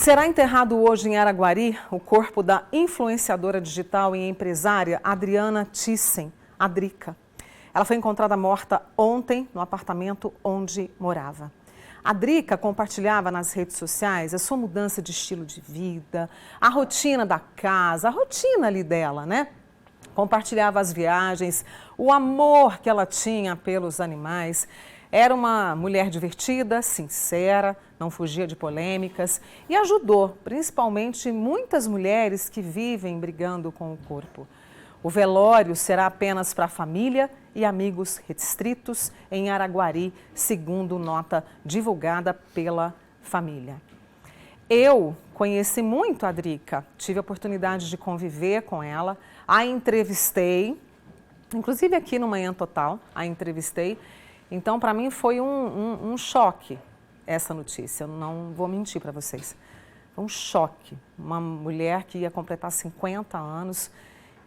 Será enterrado hoje em Araguari o corpo da influenciadora digital e empresária Adriana Thyssen, a Drica. Ela foi encontrada morta ontem no apartamento onde morava. A Drica compartilhava nas redes sociais a sua mudança de estilo de vida, a rotina da casa, a rotina ali dela, né? Compartilhava as viagens, o amor que ela tinha pelos animais. Era uma mulher divertida, sincera, não fugia de polêmicas e ajudou, principalmente, muitas mulheres que vivem brigando com o corpo. O velório será apenas para a família e amigos restritos em Araguari, segundo nota divulgada pela família. Eu conheci muito a Drica, tive a oportunidade de conviver com ela, a entrevistei, inclusive aqui no Manhã Total, a entrevistei. Então, para mim, foi um choque essa notícia, eu não vou mentir para vocês. Foi um choque, uma mulher que ia completar 50 anos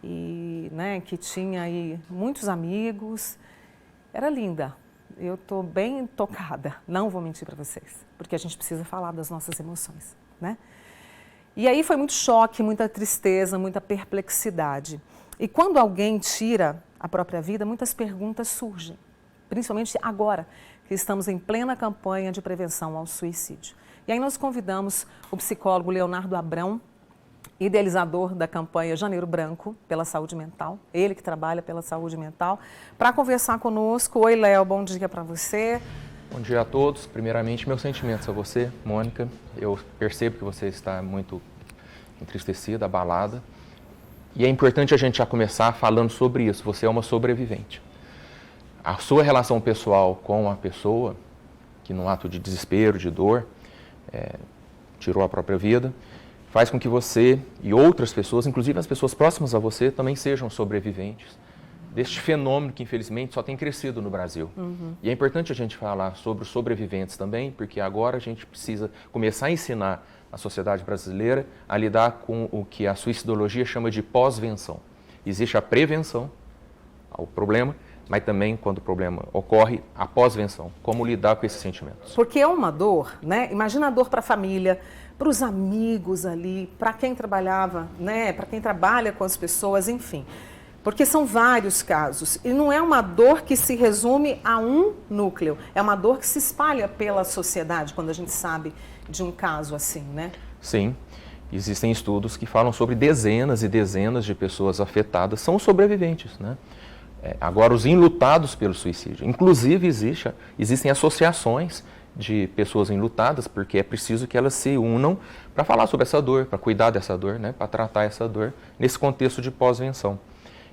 e né, que tinha aí muitos amigos, era linda. Eu estou bem tocada, não vou mentir para vocês, porque a gente precisa falar das nossas emoções, né? E aí foi muito choque, muita tristeza, muita perplexidade. E quando alguém tira a própria vida, muitas perguntas surgem. Principalmente agora, que estamos em plena campanha de prevenção ao suicídio. E aí nós convidamos o psicólogo Leonardo Abrão, idealizador da campanha Janeiro Branco pela Saúde Mental, ele que trabalha pela saúde mental, para conversar conosco. Oi, Léo, bom dia para você. Bom dia a todos. Primeiramente, meus sentimentos a você, Mônica. Eu percebo que você está muito entristecida, abalada. E é importante a gente já começar falando sobre isso. Você é uma sobrevivente. A sua relação pessoal com a pessoa, que num ato de desespero, de dor, tirou a própria vida, faz com que você e outras pessoas, inclusive as pessoas próximas a você, também sejam sobreviventes deste fenômeno que infelizmente só tem crescido no Brasil. E é importante a gente falar sobre os sobreviventes também, porque agora a gente precisa começar a ensinar a sociedade brasileira a lidar com o que a suicidologia chama de pós-venção. Existe a prevenção ao problema, mas também, quando o problema ocorre, a pós-venção. Como lidar com esses sentimentos? Porque é uma dor, né? Imagina a dor para a família, para os amigos ali, para quem trabalhava, né? Para quem trabalha com as pessoas, enfim. Porque são vários casos. E não é uma dor que se resume a um núcleo. É uma dor que se espalha pela sociedade, quando a gente sabe de um caso assim, né? Sim. Existem estudos que falam sobre dezenas e dezenas de pessoas afetadas são sobreviventes, né? Agora, os enlutados pelo suicídio. Inclusive, existem associações de pessoas enlutadas, porque é preciso que elas se unam para falar sobre essa dor, para cuidar dessa dor, né, para tratar essa dor nesse contexto de pós-venção.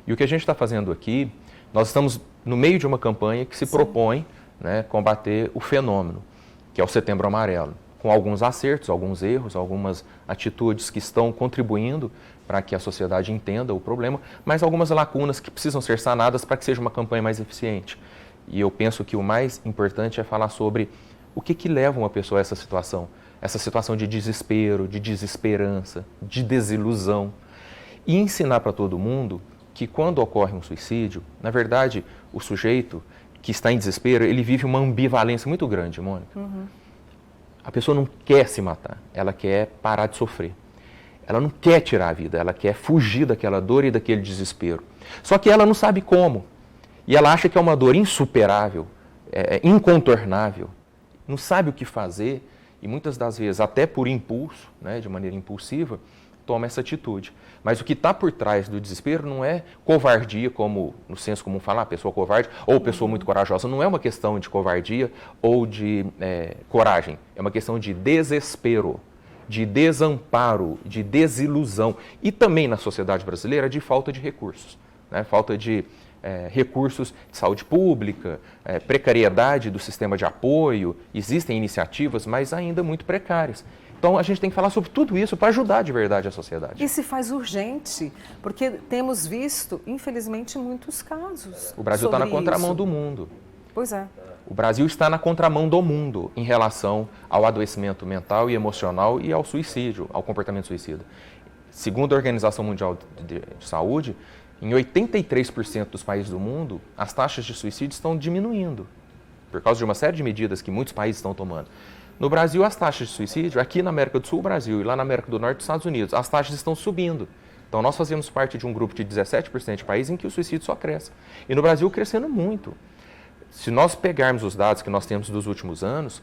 E o que a gente está fazendo aqui, nós estamos no meio de uma campanha que se propõe, né, combater o fenômeno, que é o Setembro Amarelo, com alguns acertos, alguns erros, algumas atitudes que estão contribuindo para que a sociedade entenda o problema, mas algumas lacunas que precisam ser sanadas para que seja uma campanha mais eficiente. E eu penso que o mais importante é falar sobre o que leva uma pessoa a essa situação de desespero, de desesperança, de desilusão, e ensinar para todo mundo que quando ocorre um suicídio, na verdade, o sujeito que está em desespero, ele vive uma ambivalência muito grande, Mônica. A pessoa não quer se matar, ela quer parar de sofrer. Ela não quer tirar a vida, ela quer fugir daquela dor e daquele desespero. Só que ela não sabe como. E ela acha que é uma dor insuperável, incontornável. Não sabe o que fazer e muitas das vezes, até por impulso, né, de maneira impulsiva, toma essa atitude. Mas o que está por trás do desespero não é covardia, como no senso comum falar, pessoa covarde ou pessoa muito corajosa. Não é uma questão de covardia ou de coragem. É uma questão de desespero, de desamparo, de desilusão. E também na sociedade brasileira de falta de recursos, né? Falta de recursos de saúde pública, precariedade do sistema de apoio. Existem iniciativas, mas ainda muito precárias. Então, a gente tem que falar sobre tudo isso para ajudar de verdade a sociedade. E se faz urgente, porque temos visto, infelizmente, muitos casos. O Brasil está na contramão do mundo. Pois é. O Brasil está na contramão do mundo em relação ao adoecimento mental e emocional e ao suicídio, ao comportamento suicida. Segundo a Organização Mundial de Saúde, em 83% dos países do mundo, as taxas de suicídio estão diminuindo, por causa de uma série de medidas que muitos países estão tomando. No Brasil, as taxas de suicídio, aqui na América do Sul, Brasil, e lá na América do Norte, dos Estados Unidos, as taxas estão subindo. Então, nós fazemos parte de um grupo de 17% de países em que o suicídio só cresce. E no Brasil, crescendo muito. Se nós pegarmos os dados que nós temos dos últimos anos,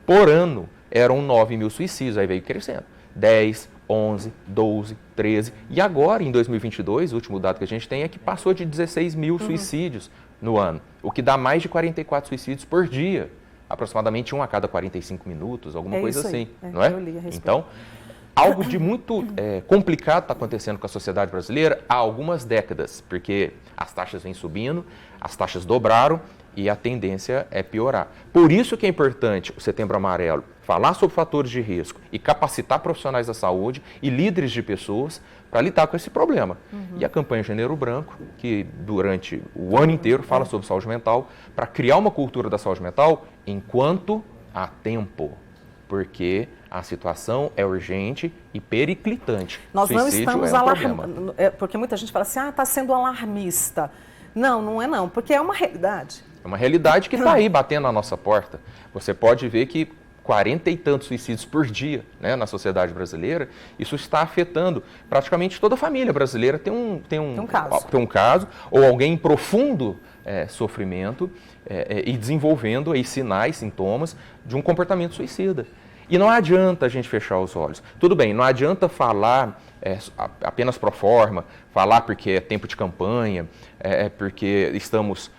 por ano eram 9 mil suicídios, aí veio crescendo. 10, 11, 12, 13. E agora, em 2022, o último dado que a gente tem é que passou de 16 mil suicídios no ano, o que dá mais de 44 suicídios por dia. Aproximadamente 1 a cada 45 minutos, alguma coisa assim, não é? Então, algo de muito complicado está acontecendo com a sociedade brasileira há algumas décadas, porque as taxas vêm subindo, as taxas dobraram e a tendência é piorar. Por isso que é importante o Setembro Amarelo falar sobre fatores de risco e capacitar profissionais da saúde e líderes de pessoas para lidar com esse problema. E a campanha Janeiro Branco, que durante o ano inteiro fala sobre saúde mental, para criar uma cultura da saúde mental enquanto há tempo, porque a situação é urgente e periclitante. Nós não estamos alarmando, porque muita gente fala assim, está sendo alarmista. Não, não é não, porque é uma realidade. É uma realidade que está aí batendo na nossa porta. Você pode ver que 40 e tantos suicídios por dia, né, na sociedade brasileira, isso está afetando praticamente toda a família brasileira. Tem um caso, ou alguém em profundo sofrimento e desenvolvendo aí sinais, sintomas de um comportamento suicida. E não adianta a gente fechar os olhos. Tudo bem, não adianta falar apenas pro forma, falar porque é tempo de campanha, porque estamos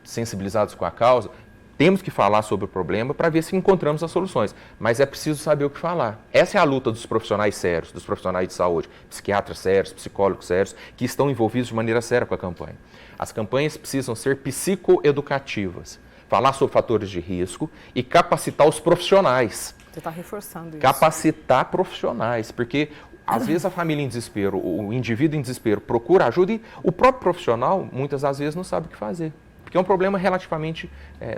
sensibilizados com a causa. Temos que falar sobre o problema para ver se encontramos as soluções, mas é preciso saber o que falar. Essa é a luta dos profissionais sérios, dos profissionais de saúde, psiquiatras sérios, psicólogos sérios, que estão envolvidos de maneira séria com a campanha. As campanhas precisam ser psicoeducativas, falar sobre fatores de risco e capacitar os profissionais. Você está reforçando isso. Capacitar profissionais, porque às vezes a família em desespero, o indivíduo em desespero procura ajuda e o próprio profissional muitas das vezes não sabe o que fazer. Porque é um problema relativamente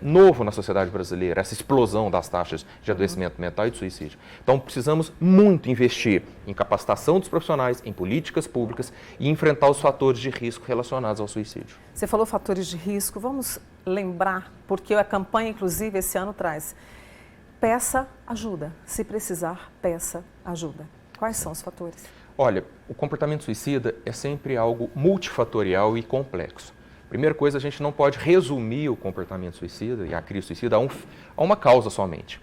novo na sociedade brasileira, essa explosão das taxas de adoecimento mental e de suicídio. Então, precisamos muito investir em capacitação dos profissionais, em políticas públicas e enfrentar os fatores de risco relacionados ao suicídio. Você falou fatores de risco, vamos lembrar, porque a campanha, inclusive, esse ano traz: peça ajuda, se precisar, peça ajuda. Quais são os fatores? Olha, o comportamento suicida é sempre algo multifatorial e complexo. Primeira coisa, a gente não pode resumir o comportamento suicida e a crise suicida a uma causa somente.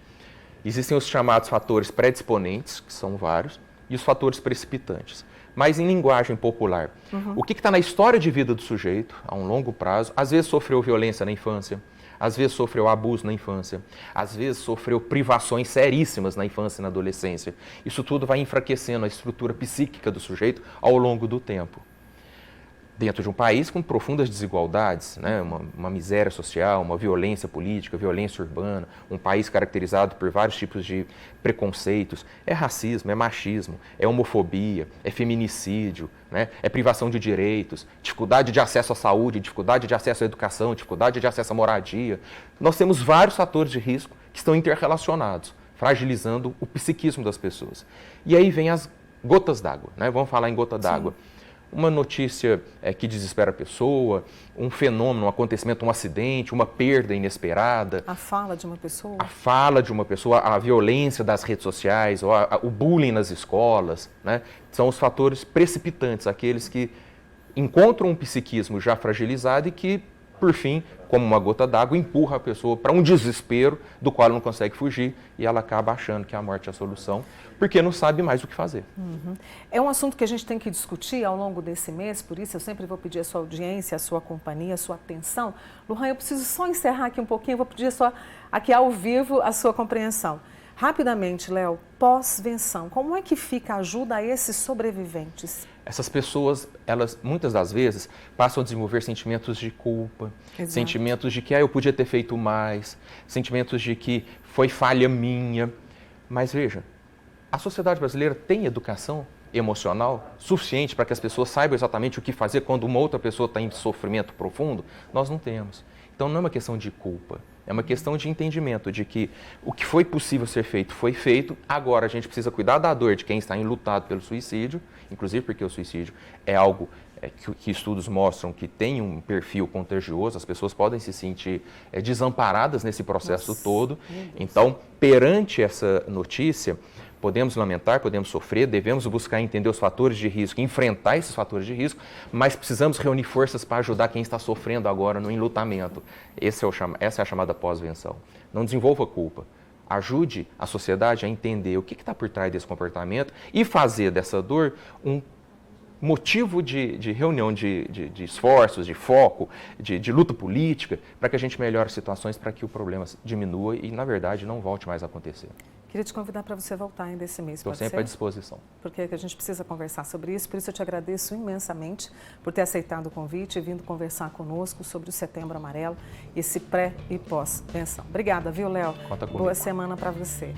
Existem os chamados fatores predisponentes, que são vários, e os fatores precipitantes. Mas em linguagem popular, o que está na história de vida do sujeito, a um longo prazo, às vezes sofreu violência na infância, às vezes sofreu abuso na infância, às vezes sofreu privações seríssimas na infância e na adolescência. Isso tudo vai enfraquecendo a estrutura psíquica do sujeito ao longo do tempo. Dentro de um país com profundas desigualdades, né? Uma miséria social, uma violência política, violência urbana, um país caracterizado por vários tipos de preconceitos, é racismo, é machismo, é homofobia, é feminicídio, né? É privação de direitos, dificuldade de acesso à saúde, dificuldade de acesso à educação, dificuldade de acesso à moradia. Nós temos vários fatores de risco que estão interrelacionados, fragilizando o psiquismo das pessoas. E aí vem as gotas d'água, né? Vamos falar em gota d'água. Uma notícia que desespera a pessoa, um fenômeno, um acontecimento, um acidente, uma perda inesperada. A fala de uma pessoa. A fala de uma pessoa, a violência das redes sociais, o bullying nas escolas, né? São os fatores precipitantes, aqueles que encontram um psiquismo já fragilizado e que, por fim, como uma gota d'água, empurra a pessoa para um desespero do qual ela não consegue fugir e ela acaba achando que a morte é a solução, porque não sabe mais o que fazer. É um assunto que a gente tem que discutir ao longo desse mês, por isso eu sempre vou pedir a sua audiência, a sua companhia, a sua atenção. Lohan, eu preciso só encerrar aqui um pouquinho, eu vou pedir só aqui ao vivo a sua compreensão. Rapidamente, Léo, pós-venção, como é que fica a ajuda a esses sobreviventes? Essas pessoas, elas muitas das vezes passam a desenvolver sentimentos de culpa, sentimentos de que eu podia ter feito mais, sentimentos de que foi falha minha. Mas veja, a sociedade brasileira tem educação emocional suficiente para que as pessoas saibam exatamente o que fazer quando uma outra pessoa está em sofrimento profundo? Nós não temos. Então não é uma questão de culpa, É uma questão de entendimento de que o que foi possível ser feito foi feito. Agora a gente precisa cuidar da dor de quem está enlutado pelo suicídio, inclusive porque o suicídio é algo que estudos mostram que tem um perfil contagioso, as pessoas podem se sentir desamparadas nesse processo todo. Então, perante essa notícia, podemos lamentar, podemos sofrer, devemos buscar entender os fatores de risco, enfrentar esses fatores de risco, mas precisamos reunir forças para ajudar quem está sofrendo agora no enlutamento. Essa é a chamada pós-venção. Não desenvolva culpa. Ajude a sociedade a entender o que está por trás desse comportamento e fazer dessa dor um motivo de reunião de esforços, de foco, de luta política, para que a gente melhore as situações, para que o problema diminua e, na verdade, não volte mais a acontecer. Queria te convidar para você voltar ainda esse mês, Estou sempre à disposição. Porque a gente precisa conversar sobre isso, por isso eu te agradeço imensamente por ter aceitado o convite e vindo conversar conosco sobre o Setembro Amarelo, esse pré e pós-venção. Obrigada, viu, Léo? Conta comigo. Boa semana para você.